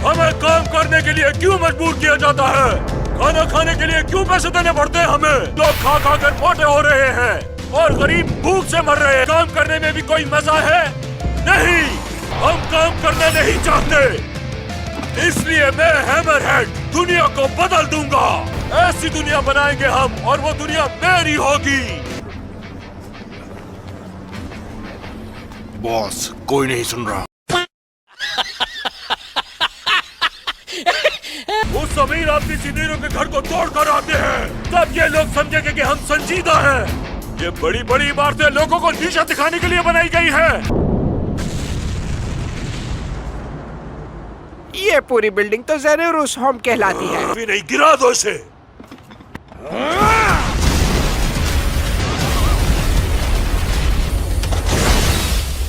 हमें काम करने के लिए क्यों मजबूर किया जाता है? खाना खाने के लिए क्यों पैसे देने पड़ते हैं हमें? लोग खा खा कर मोटे हो रहे हैं और गरीब भूख से मर रहे हैं। काम करने में भी कोई मजा है? नहीं, हम काम करना नहीं चाहते। इसलिए मैं हैमरहेड दुनिया को बदल दूंगा। ऐसी दुनिया बनाएंगे हम और वो दुनिया मेरी होगी। बॉस, कोई नहीं सुन रहा। उस अमीर आदमी सीनियरों के घर को तोड़ कर आते हैं, तब ये लोग समझेंगे कि हम संजीदा हैं। ये बड़ी बड़ी इमारतें लोगों को नीचा दिखाने के लिए बनाई गई है। ये पूरी बिल्डिंग तो ज़ेनोरूस होम कहलाती है। अभी नहीं, गिरा दो इसे।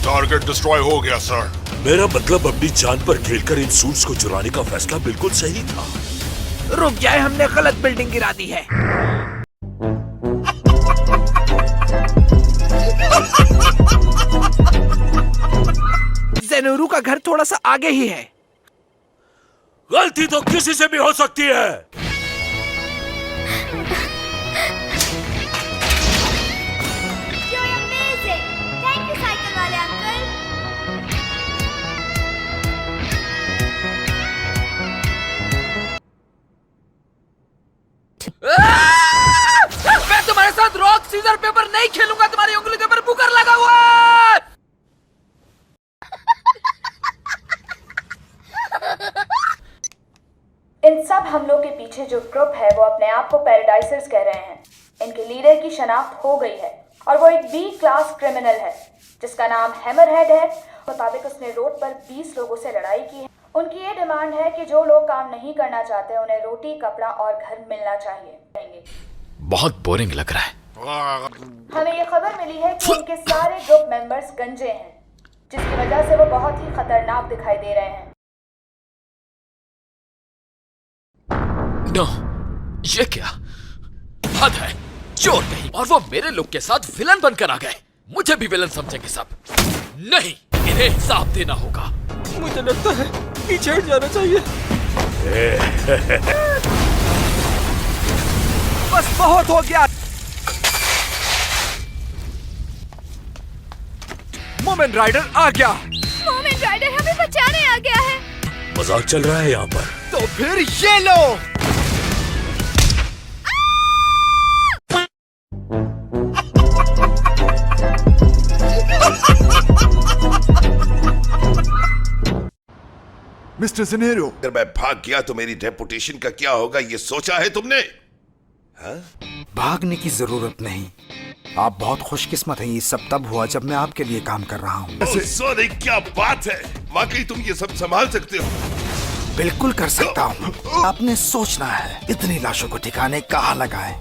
टारगेट डिस्ट्रॉय हो गया सर। मेरा मतलब अपनी जान पर खेलकर इन सूट्स को चुराने का फैसला बिल्कुल सही था। रुक जाए, हमने गलत बिल्डिंग गिरा दी है। ज़ेनोरू का घर थोड़ा सा आगे ही है। गलती तो किसी से भी हो सकती है। मैं तुम्हारे साथ रॉक सीजर पेपर नहीं खेलूंगा। तुम्हारी उंगली के ऊपर बुकर लगा हुआ है। इन सब हमलों के पीछे जो ग्रुप है वो अपने आप को पैराडाइजर्स कह रहे हैं। इनके लीडर की शनाख्त हो गई है और वो एक बी क्लास क्रिमिनल है जिसका नाम हैमरहेड है। मुताबिक उसने रोड पर 20 लोगों से लड़ाई की है। उनकी ये डिमांड है कि जो लोग काम नहीं करना चाहते उन्हें रोटी, कपड़ा और घर मिलना चाहिए। बहुत बोरिंग लग रहा है। हमें ये खबर मिली है कि उनके सारे ग्रुप मेंबर्स गंजे हैं, जिसकी वजह से वो बहुत ही खतरनाक दिखाई दे रहे हैं। नो, ये क्या हद है। चोर नहीं, और वो मेरे लोग के साथ विलन बनकर आ गए। मुझे भी विलन समझेंगे सब। नहीं, इन्हें हिसाब देना होगा। मुझे लगता है पीछे हट जाना चाहिए। बस बहुत हो गया। मोमेंट राइडर आ गया। मोमेंट राइडर हमें बचाने आ गया है। मजाक चल रहा है यहाँ पर। तो फिर ये लो। मिस्टर ज़ेनेरो, अगर मैं भाग गया तो मेरी रेपुटेशन का क्या होगा, ये सोचा है तुमने? हाँ? भागने की जरूरत नहीं। आप बहुत खुशकिस्मत हैं। ये सब तब हुआ जब मैं आपके लिए काम कर रहा हूँ। सोने क्या बात है, वाकई तुम ये सब संभाल सकते हो? बिल्कुल कर सकता हूँ। आपने सोचना है इतनी लाशों को ठिकाने कहाँ लगाएं।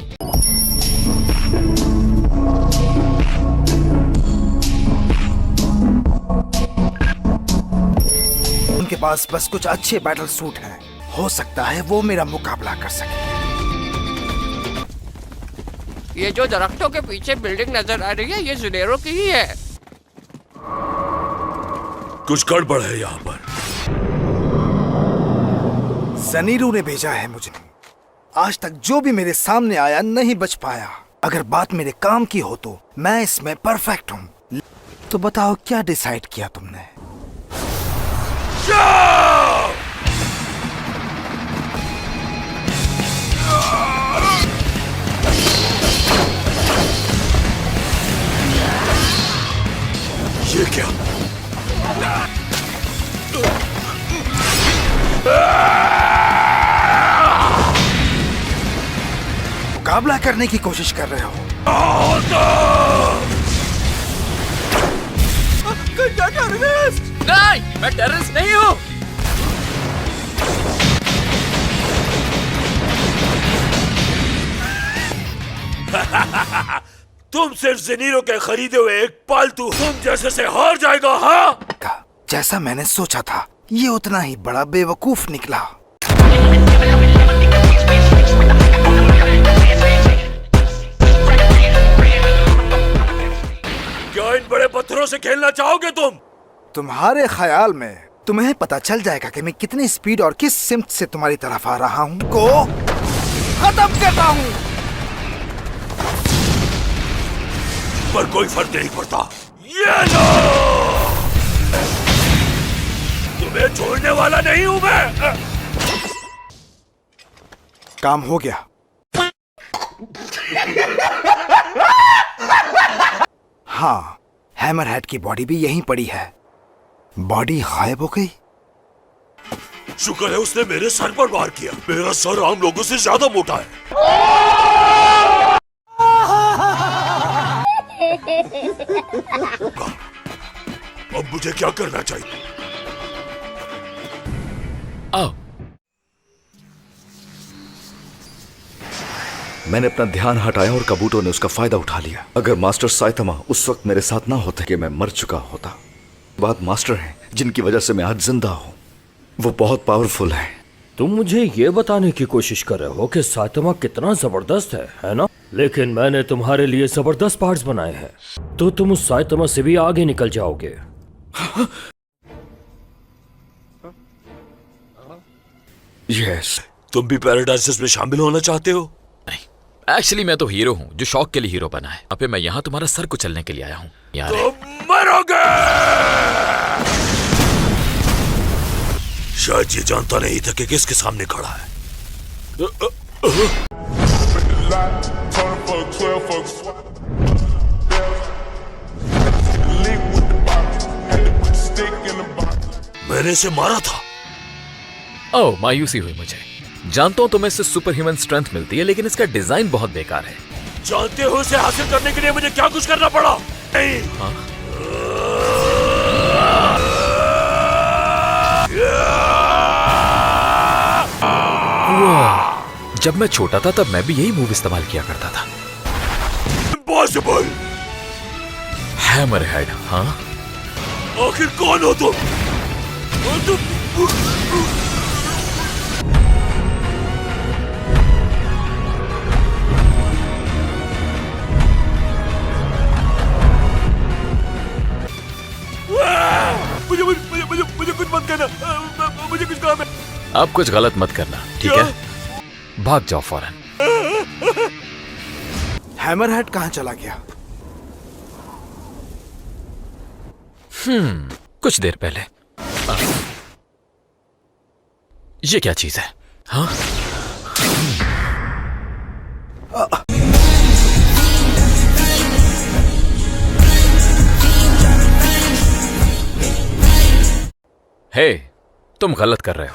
उनके पास बस कुछ अच्छे बैटल सूट हैं। हो सकता है वो मेरा मुकाबला कर सके। ये जो दरख्तों के पीछे बिल्डिंग नजर आ रही है, ये ज़ेनेरो की ही है। कुछ गड़बड़ है यहाँ पर। ज़ेनेरो ने भेजा है मुझे। आज तक जो भी मेरे सामने आया नहीं बच पाया। अगर बात मेरे काम की हो तो मैं इसमें परफेक्ट हूँ। तो बताओ क्या डिसाइड किया तुमने? ये क्या? मुकाबला करने की कोशिश कर रहे हो? नहीं, मैं टेररिस्ट नहीं हूँ। तुम सिर्फ ज़ेनेरो के खरीदे हुए एक पालतू तुम जैसे से हार जाएगा। हाँ, जैसा मैंने सोचा था, ये उतना ही बड़ा बेवकूफ निकला। क्या इन बड़े पत्थरों से खेलना चाहोगे तुम? तुम्हारे ख्याल में तुम्हें पता चल जाएगा कि मैं कितनी स्पीड और किस सिमत से तुम्हारी तरफ आ रहा हूँ को खत्म करता हूँ। पर कोई फर्क नहीं पड़ता। ये लो, तुम्हें छोड़ने वाला नहीं हूं मैं। काम हो गया। हाँ, हैमरहेड की बॉडी भी यहीं पड़ी है। बॉडी गायब हो गई। शुक्र है उसने मेरे सर पर वार किया। मेरा सर आम लोगों से ज्यादा मोटा है। अब मुझे क्या करना चाहिए? आओ। मैंने अपना ध्यान हटाया और कबूतरों ने उसका फायदा उठा लिया। अगर मास्टर साइतामा उस वक्त मेरे साथ ना होते कि मैं मर चुका होता। बात मास्टर हैं जिनकी वजह से मैं आज जिंदा हूं। वो बहुत पावरफुल हैं। तुम मुझे ये बताने की कोशिश कर रहे हो कि साइतामा कितना जबरदस्त है ना? लेकिन मैंने तुम्हारे लिए जबरदस्त पार्ट्स बनाए हैं, तो तुम उस साइतामा से भी आगे निकल जाओगे। यस। तुम भी पैराडाइसिस में शामिल होना चाहते हो? एक्चुअली मैं तो हीरो हूँ जो शौक के लिए हीरो बना है। अबे मैं यहाँ तुम्हारा सर कुचलने के लिए आया हूँ। तो मरोगे। शायद ये जानता नहीं था कि किसके सामने खड़ा है। मैंने इसे मारा था। ओह, मायूसी हुई मुझे। जानता हूँ तुम्हें इससे सुपर ह्यूमन स्ट्रेंथ मिलती है, लेकिन इसका डिजाइन बहुत बेकार है। जानते हो इसे हासिल करने के लिए मुझे क्या कुछ करना पड़ा? नहीं। हाँ? जब मैं छोटा था तब मैं भी यही मूव इस्तेमाल किया करता था। इम्पॉसिबल। हैमरहेड। हाँ, आखिर कौन हो तुम? मुझे कुछ मत करना। मुझे कुछ काम है। अब कुछ गलत मत करना, ठीक है? भाग जाओ फौरन। हैमरहेड कहाँ चला गया? कुछ देर पहले। ये क्या चीज है? हाँ? हे, तुम गलत कर रहे हो।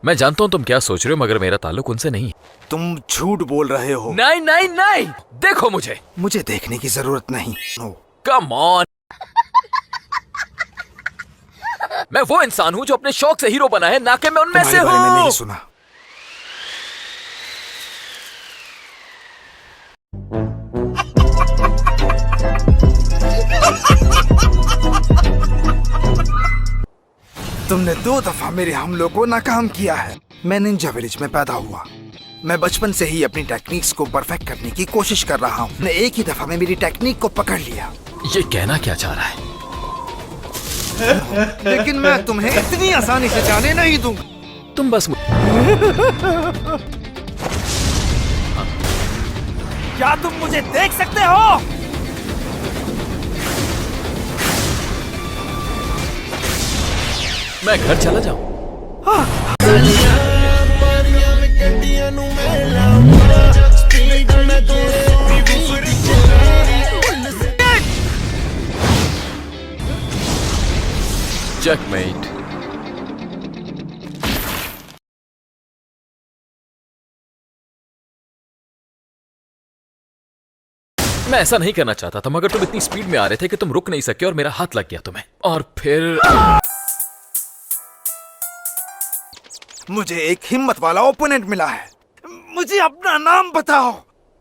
मैं जानता हूं तुम क्या सोच रहे हो, मगर मेरा ताल्लुक उनसे नहीं है। तुम झूठ बोल रहे हो। नहीं नहीं नहीं, देखो मुझे। मुझे देखने की जरूरत नहीं। नो। Come on. मैं वो इंसान हूं जो अपने शौक से हीरो बना है, ना कि मैं उनमें से तुम्हारे बारे में नहीं हूं। सुना। तुमने 2 दफा मेरे हमलों को नाकाम किया है। मैं निंजा विलेज में पैदा हुआ। मैं बचपन से ही अपनी टेक्निक्स को परफेक्ट करने की कोशिश कर रहा हूँ। मैं एक ही दफा में मेरी टेक्निक को पकड़ लिया। ये कहना क्या चाह रहा है? लेकिन मैं तुम्हें इतनी आसानी से जाने नहीं दूंगा। तुम बस क्या तुम मुझे देख सकते हो? मैं घर चला जाऊं। चेकमेट। मैं ऐसा नहीं करना चाहता था, मगर तुम इतनी स्पीड में आ रहे थे कि तुम रुक नहीं सके और मेरा हाथ लग गया तुम्हें। और फिर मुझे एक हिम्मत वाला ओपोनेंट मिला है। मुझे अपना नाम बताओ।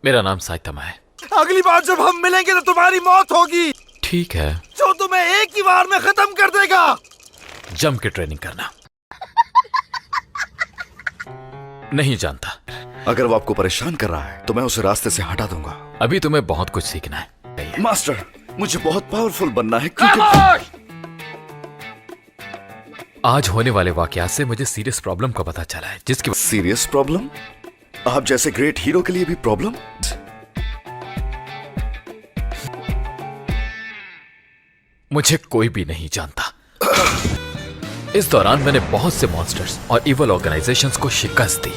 मेरा नाम साइतामा है। अगली बार जब हम मिलेंगे तो तुम्हारी मौत होगी। ठीक है, जो तुम्हें एक ही बार में खत्म कर देगा। जम के ट्रेनिंग करना। नहीं जानता। अगर वो आपको परेशान कर रहा है तो मैं उसे रास्ते से हटा दूंगा। अभी तुम्हें बहुत कुछ सीखना है। मास्टर, मुझे बहुत पावरफुल बनना है क्योंकि आज होने वाले वाकयात से मुझे सीरियस प्रॉब्लम का पता चला है, जिसकी सीरियस प्रॉब्लम? आप जैसे ग्रेट हीरो के लिए भी प्रॉब्लम? मुझे कोई भी नहीं जानता। इस दौरान मैंने बहुत से मॉन्स्टर्स और इवल ऑर्गेनाइजेशंस को शिकस्त दी,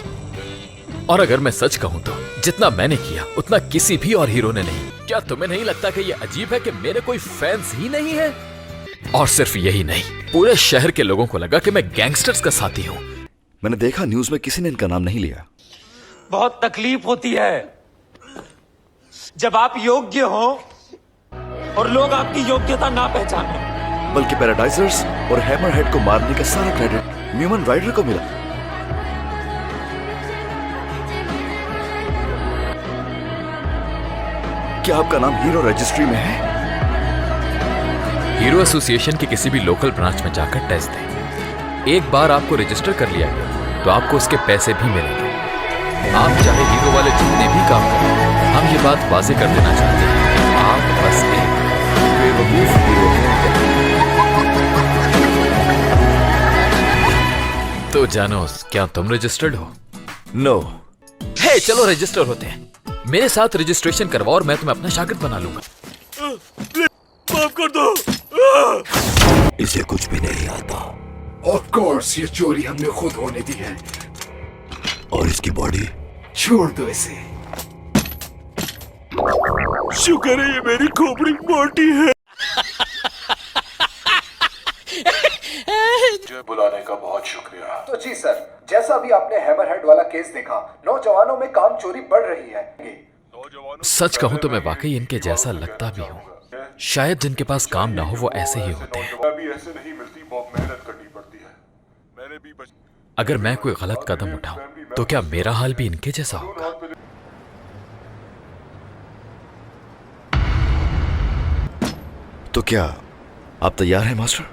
और अगर मैं सच कहूं तो जितना मैंने किया उतना किसी भी और हीरो ने नहीं। क्या तुम्हें नहीं लगता कि यह अजीब है कि मेरे कोई फैंस ही नहीं है? और सिर्फ यही नहीं, पूरे शहर के लोगों को लगा कि मैं गैंगस्टर्स का साथी हूं। मैंने देखा न्यूज में किसी ने इनका नाम नहीं लिया। बहुत तकलीफ होती है जब आप योग्य हो और लोग आपकी योग्यता ना पहचाने। बल्कि पैराडाइजर्स और हैमरहेड को मारने का सारा क्रेडिट न्यूमन राइडर को मिला। क्या आपका नाम हीरो रजिस्ट्री में है? हीरो एसोसिएशन के किसी भी लोकल ब्रांच में जाकर टेस्ट दें। एक बार आपको रजिस्टर कर लिया गया तो आपको उसके पैसे भी मिलेंगे। आप चाहे हीरो वाले जितने भी काम करें, हम ये बात वाज़ेह कर देना चाहते हैं, आप बस एक बेवकूफ हीरो हैं। तो जानोस, क्या तुम रजिस्टर्ड हो? नो। हे, चलो रजिस्टर होते हैं। मेरे साथ रजिस्ट्रेशन करवाओ और मैं तुम्हें अपना शागिर्द बना लूंगा। माफ कर दो। इसे कुछ भी नहीं आता। ऑफ कोर्स ये चोरी हमने खुद होने दी है। और इसकी बॉडी छोड़ दो इसे। शुक्र है ये मेरी खोपड़ी मोटी है। मुझे बुलाने का बहुत शुक्रिया। तो जी सर, जैसा अभी आपने हैमरहेड वाला केस देखा, नौजवानों में काम चोरी बढ़ रही है। सच कहूं तो मैं वाकई इनके जैसा लगता भी हूं। शायद जिनके पास काम ना हो वो ऐसे ही होते हैं। भी ऐसे नहीं मिलती, बहुत मेहनत करनी पड़ती है। मैंने भी अगर मैं कोई गलत कदम उठाऊं तो क्या मेरा हाल भी इनके जैसा होगा? तो क्या आप तैयार हैं मास्टर?